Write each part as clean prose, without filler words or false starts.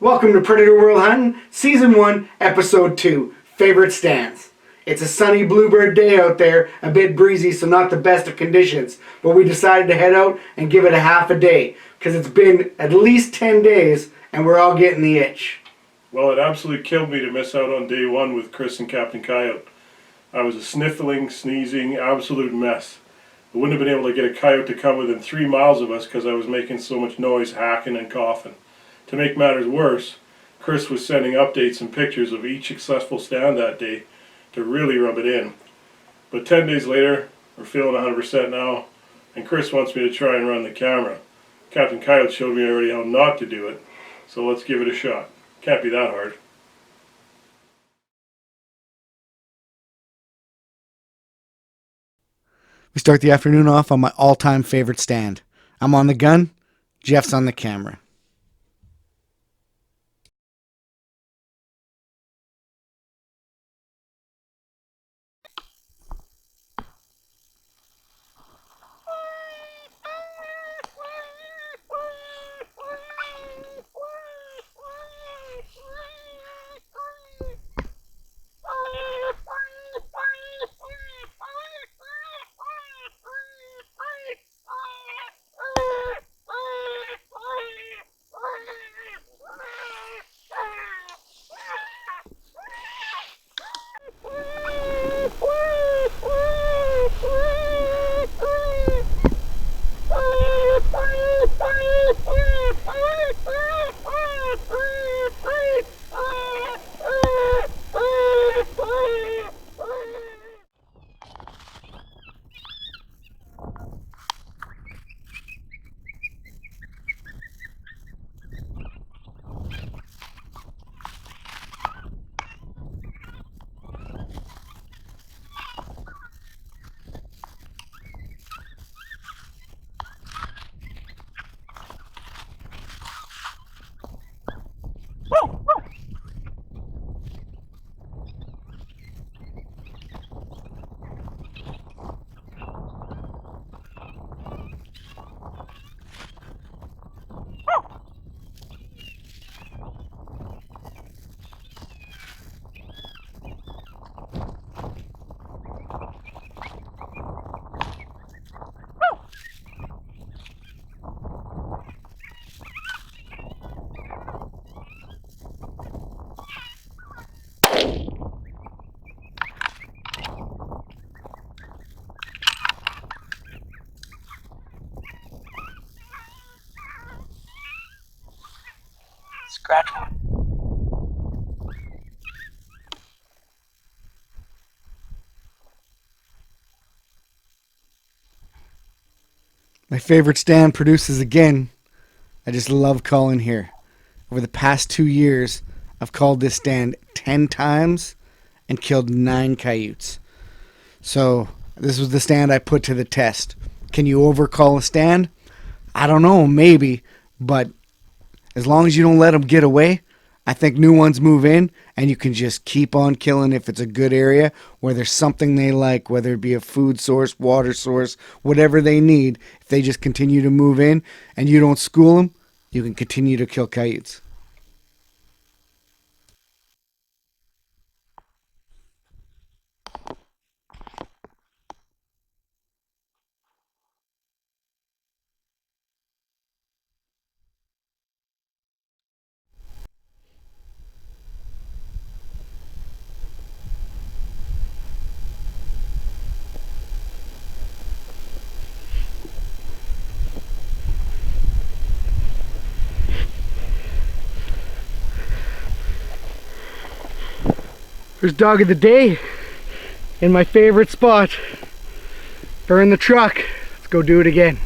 Welcome to Predator World Hunting, Season 1, Episode 2, Favorite Stands. It's a sunny bluebird day out there, a bit breezy, so not the best of conditions, but we decided to head out and give it a half a day, because it's been at least 10 days, and we're all getting the itch. Well, it absolutely killed me to miss out on day one with Chris and Captain Coyote. I was a sniffling, sneezing, absolute mess. I wouldn't have been able to get a coyote to come within 3 miles of us because I was making so much noise, hacking and coughing. To make matters worse, Chris was sending updates and pictures of each successful stand that day to really rub it in. But 10 days later, we're feeling 100% now, and Chris wants me to try and run the camera. Captain Coyote showed me already how not to do it, so let's give it a shot. Can't be that hard. We start the afternoon off on my all-time favorite stand. I'm on the gun, Jeff's on the camera. Scratch. My favorite stand produces again. I just love calling here. Over the past 2 years, I've called this stand 10 times and killed 9 coyotes. So this was the stand I put to the test. Can you overcall a stand? I don't know, maybe, but as long as you don't let them get away, I think new ones move in and you can just keep on killing if it's a good area where there's something they like, whether it be a food source, water source, whatever they need. If they just continue to move in and you don't school them, you can continue to kill coyotes. First dog of the day in my favorite spot. They're in the truck. Let's go do it again.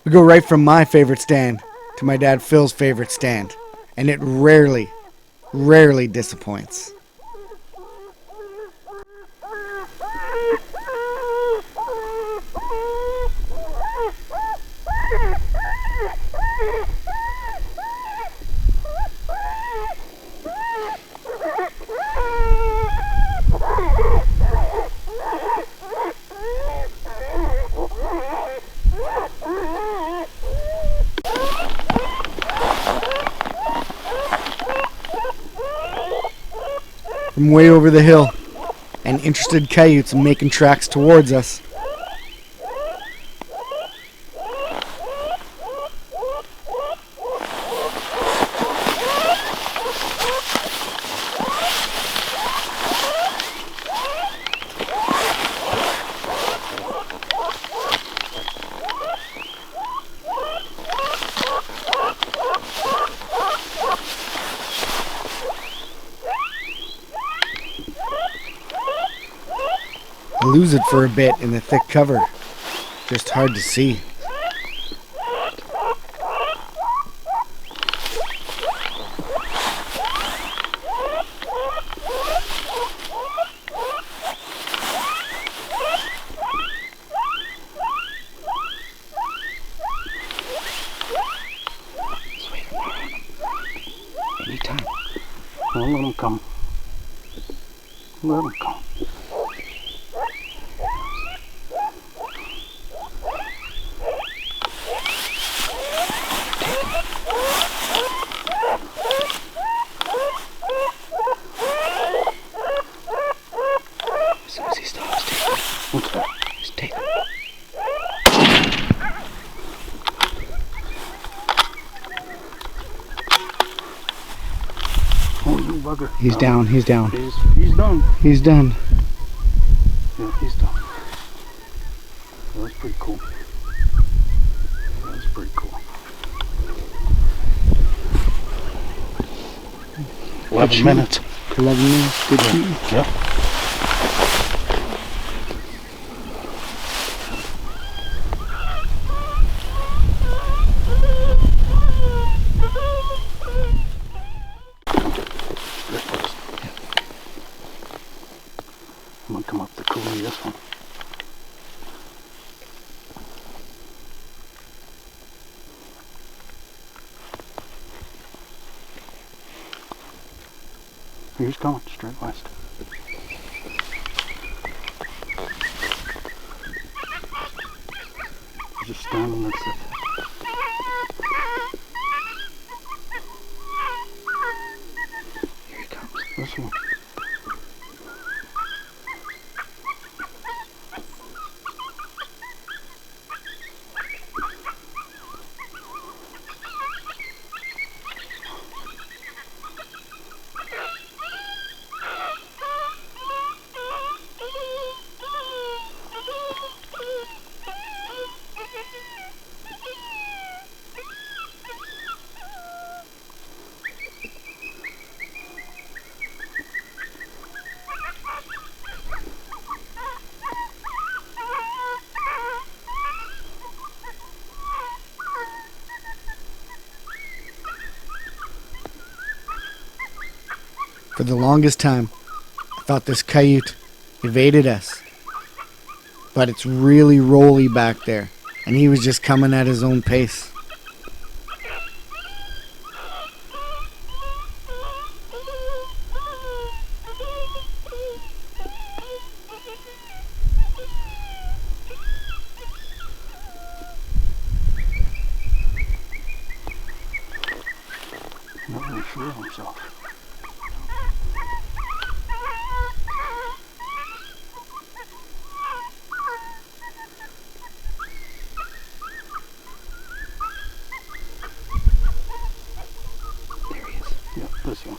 We go right from my favorite stand to my dad Phil's favorite stand, and it rarely disappoints. from way over the hill, and interested coyotes making tracks towards us. I lose it for a bit in the thick cover. Just hard to see. Anytime. Don't let them come. Let them come. As soon as he stops, take him. What's that? Just take him. Oh, you bugger. He's down, he's down. He's done. He's done. Yeah, he's done. Well, that's pretty cool. That's pretty cool. 11 minutes. 11 minutes. Good shooting. Yep. I'm gonna come up the coulee this one. He's going straight west. He's just standing next to it. Here he comes. This one. For the longest time, I thought this coyote evaded us. But it's really rolly back there, and he was just coming at his own pace. Not really sure of himself. There he is. Yep, this one.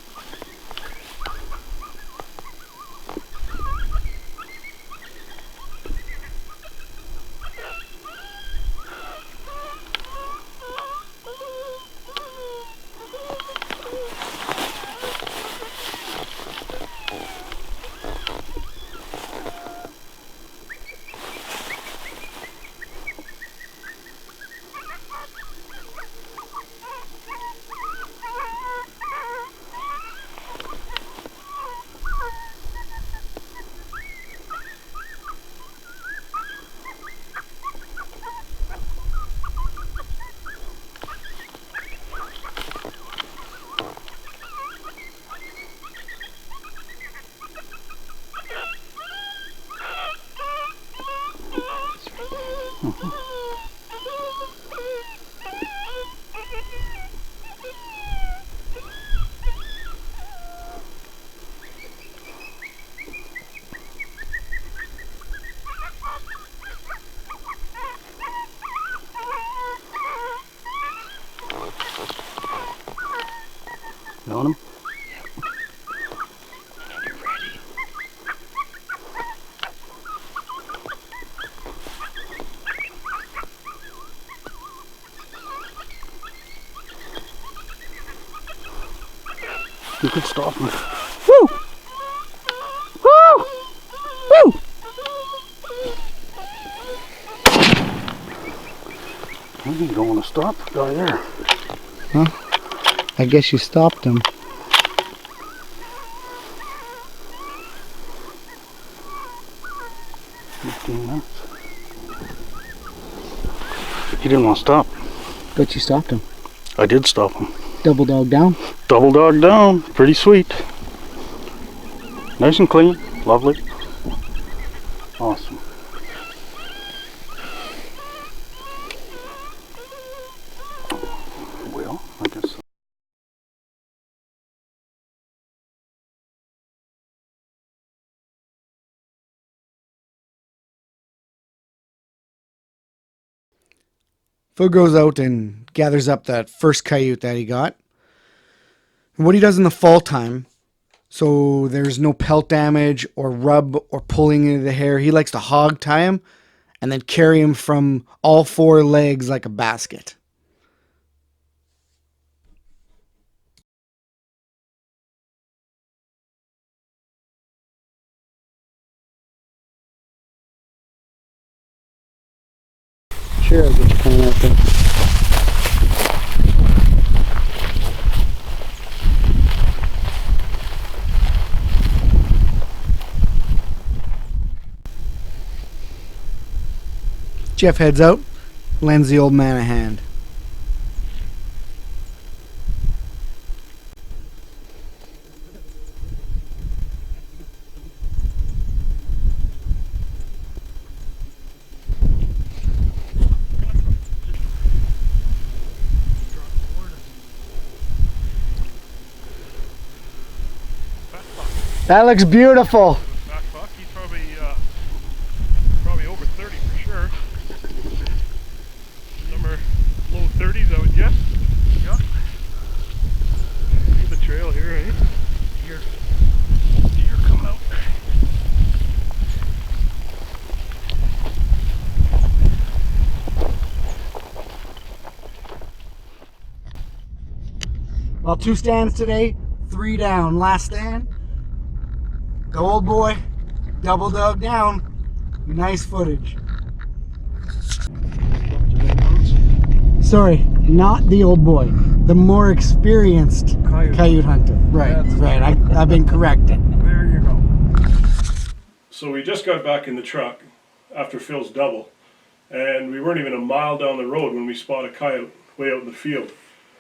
You on him? You're ready. You could stop him. Woo! Woo! Woo! You don't want to stop the guy there. Huh? I guess you stopped him. He didn't want to stop. But you stopped him. I did stop him. Double dog down. Double dog down. Pretty sweet. Nice and clean. Lovely. Awesome. Well, I guess so. Phil goes out and gathers up that first coyote that he got. And what he does in the fall time, so there's no pelt damage or rub or pulling into the hair, he likes to hog tie him and then carry him from all four legs like a basket. Sure, I'll get you coming out there. Jeff heads out, lends the old man a hand. That looks beautiful. Fat buck, he's probably over 30 for sure. Somewhere low 30s, I would guess. Yeah. See the trail here, eh? Deer come out. Well, 2 stands today, 3 down. Last stand. The old boy, double dog down. Nice footage. Sorry, not the old boy. The more experienced coyote hunter. Right, right. I've been corrected. There you go. So we just got back in the truck after Phil's double, and we weren't even a mile down the road when we spot a coyote way out in the field.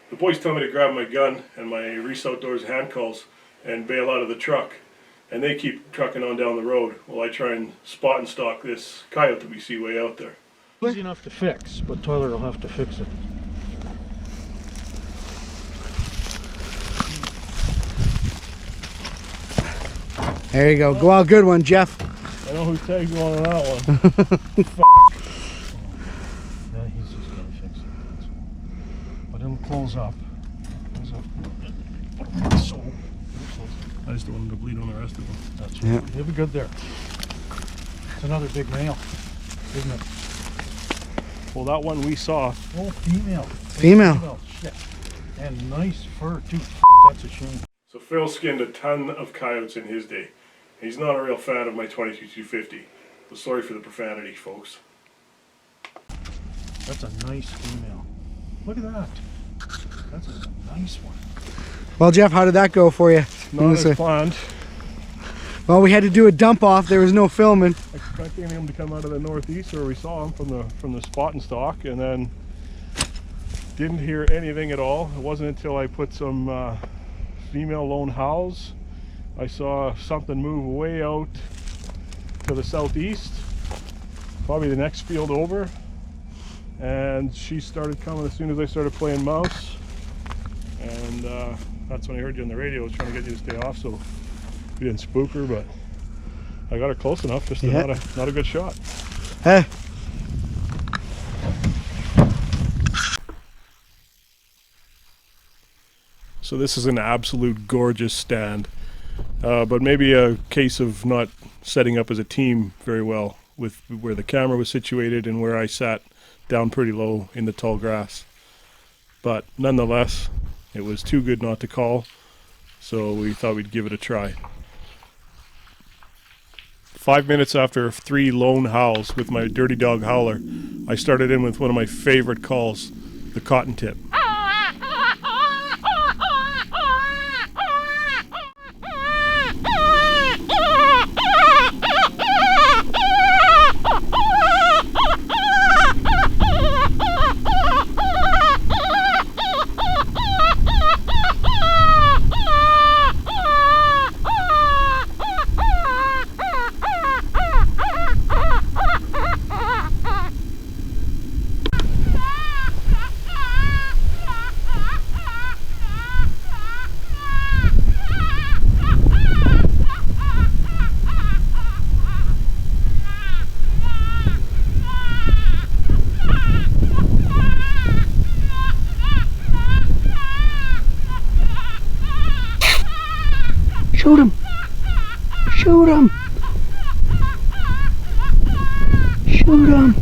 The boys tell me to grab my gun and my Reese Outdoors hand calls and bail out of the truck. And they keep trucking on down the road while I try and spot and stalk this coyote that we see way out there. Easy enough to fix, but Tyler will have to fix it. There you go. Go out, good one, Jeff. I know who tagged you on that one. Yeah, he's just gonna fix it. But it'll close up. So. I just don't want him to bleed on the rest of them. That's right. Yeah. He'll be good there. It's another big male, isn't it? Well, that one we saw. Oh, female. Female. Shit. And nice fur too. That's a shame. So Phil skinned a ton of coyotes in his day. He's not a real fan of my 22-250. So sorry for the profanity, folks. That's a nice female. Look at that. That's a nice one. Well, Jeff, how did that go for you? Not as planned. Well, we had to do a dump off. There was no filming. Expecting him to come out of the northeast where we saw him from the spot and stalk, and then didn't hear anything at all. It wasn't until I put some female lone howls. I saw something move way out to the southeast, probably the next field over, and she started coming as soon as I started playing mouse, and that's when I heard you on the radio. I was trying to get you to stay off so we didn't spook her, but I got her close enough, just not a good shot. Hey. So this is an absolute gorgeous stand. But maybe a case of not setting up as a team very well with where the camera was situated and where I sat down pretty low in the tall grass. But nonetheless, it was too good not to call, so we thought we'd give it a try. 5 minutes after 3 lone howls with my dirty dog howler, I started in with one of my favorite calls, the cotton tip. Shoot him! Shoot him! Shoot him!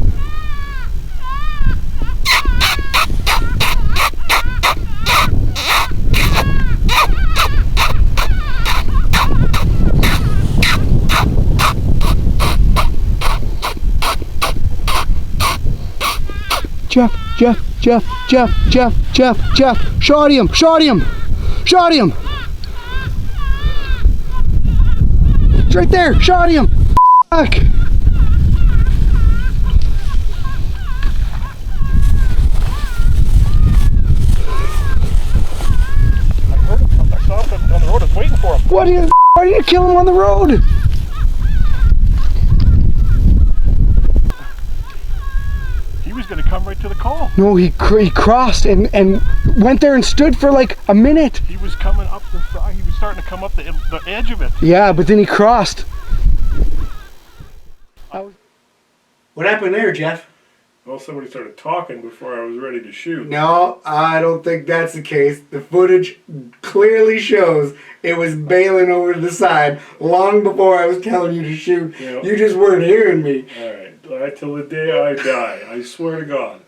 Jeff! Shot him! Shot him! It's right there! Shot him! Fuck! I saw him on the road. I was waiting for him. Why did you kill him on the road? He was going to come right to the call. No, he crossed and went there and stood for like a minute. He was coming up the side. He was starting to come up the edge of it. Yeah, but then he crossed. What happened there, Jeff? Well, somebody started talking before I was ready to shoot. No, I don't think that's the case. The footage clearly shows it was bailing over to the side long before I was telling you to shoot. Yeah. You just weren't hearing me. Alright, till the day I die, I swear to God,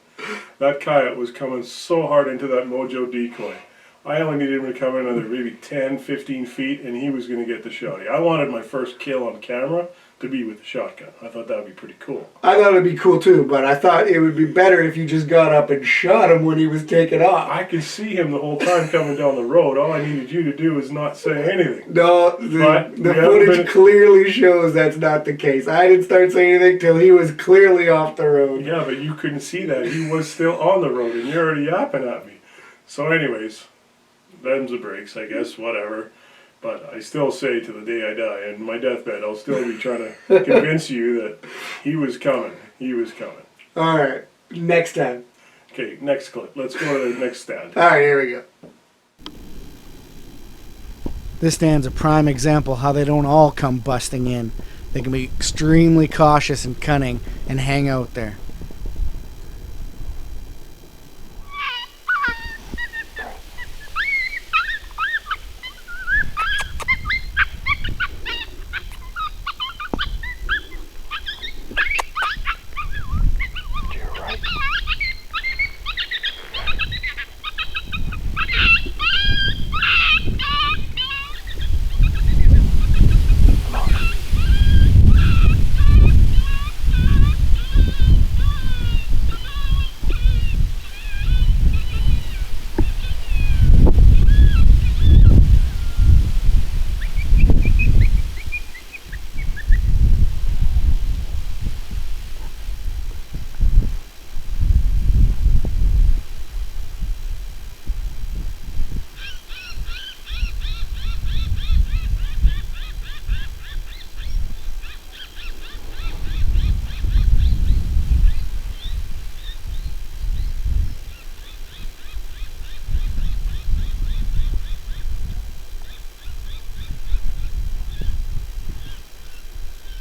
that coyote was coming so hard into that mojo decoy. I only needed him to come in another maybe 10, 15 feet and he was going to get the shotty. I wanted my first kill on camera to be with the shotgun. I thought that would be pretty cool. I thought it would be cool too, but I thought it would be better if you just got up and shot him when he was taking off. I could see him the whole time coming down the road. All I needed you to do was not say anything. No, the footage clearly shows that's not the case. I didn't start saying anything till he was clearly off the road. Yeah, but you couldn't see that. He was still on the road and you're already yapping at me. So anyways, them's the breaks, I guess, whatever. But I still say to the day I die, in my deathbed, I'll still be trying to convince you that he was coming. He was coming. All right, next time. Okay, next clip. Let's go to the next stand. All right, here we go. This stand's a prime example how they don't all come busting in. They can be extremely cautious and cunning and hang out there.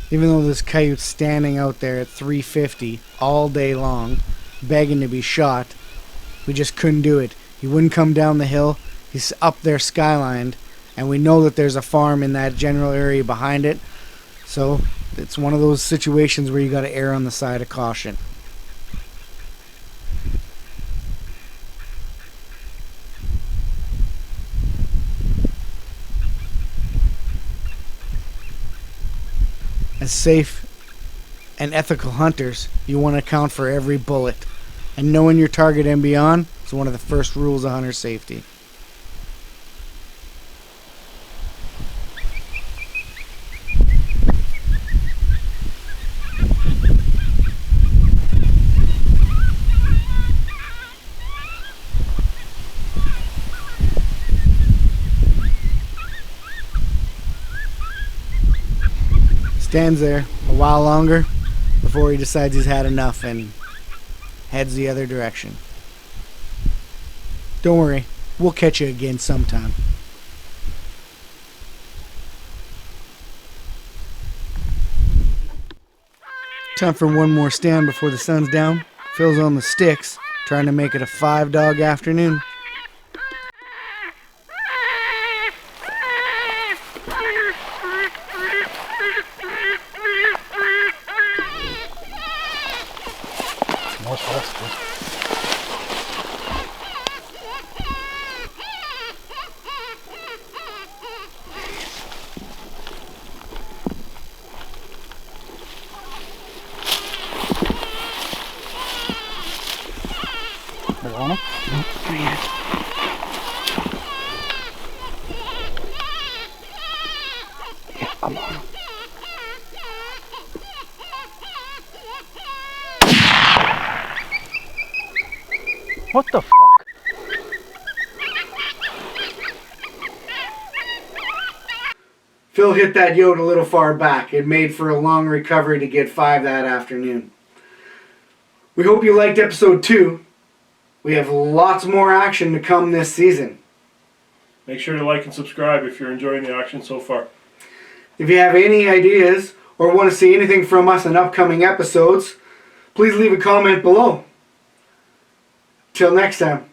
Even though this coyote's standing out there at 350 all day long, begging to be shot, we just couldn't do it. He wouldn't come down the hill. He's up there skylined, and we know that there's a farm in that general area behind it. So it's one of those situations where you got to err on the side of caution. As safe and ethical hunters, you want to account for every bullet. And knowing your target and beyond is one of the first rules of hunter safety. Stands there a while longer before he decides he's had enough and heads the other direction. Don't worry, we'll catch you again sometime. Time for one more stand before the sun's down. Phil's on the sticks, trying to make it a 5-dog afternoon. Northwest. They're on it? Not yet. Yeah, come on. What the fuck? Phil hit that yote a little far back. It made for a long recovery to get 5 that afternoon. We hope you liked episode 2. We have lots more action to come this season. Make sure to like and subscribe if you're enjoying the action so far. If you have any ideas or want to see anything from us in upcoming episodes, please leave a comment below. Till next time.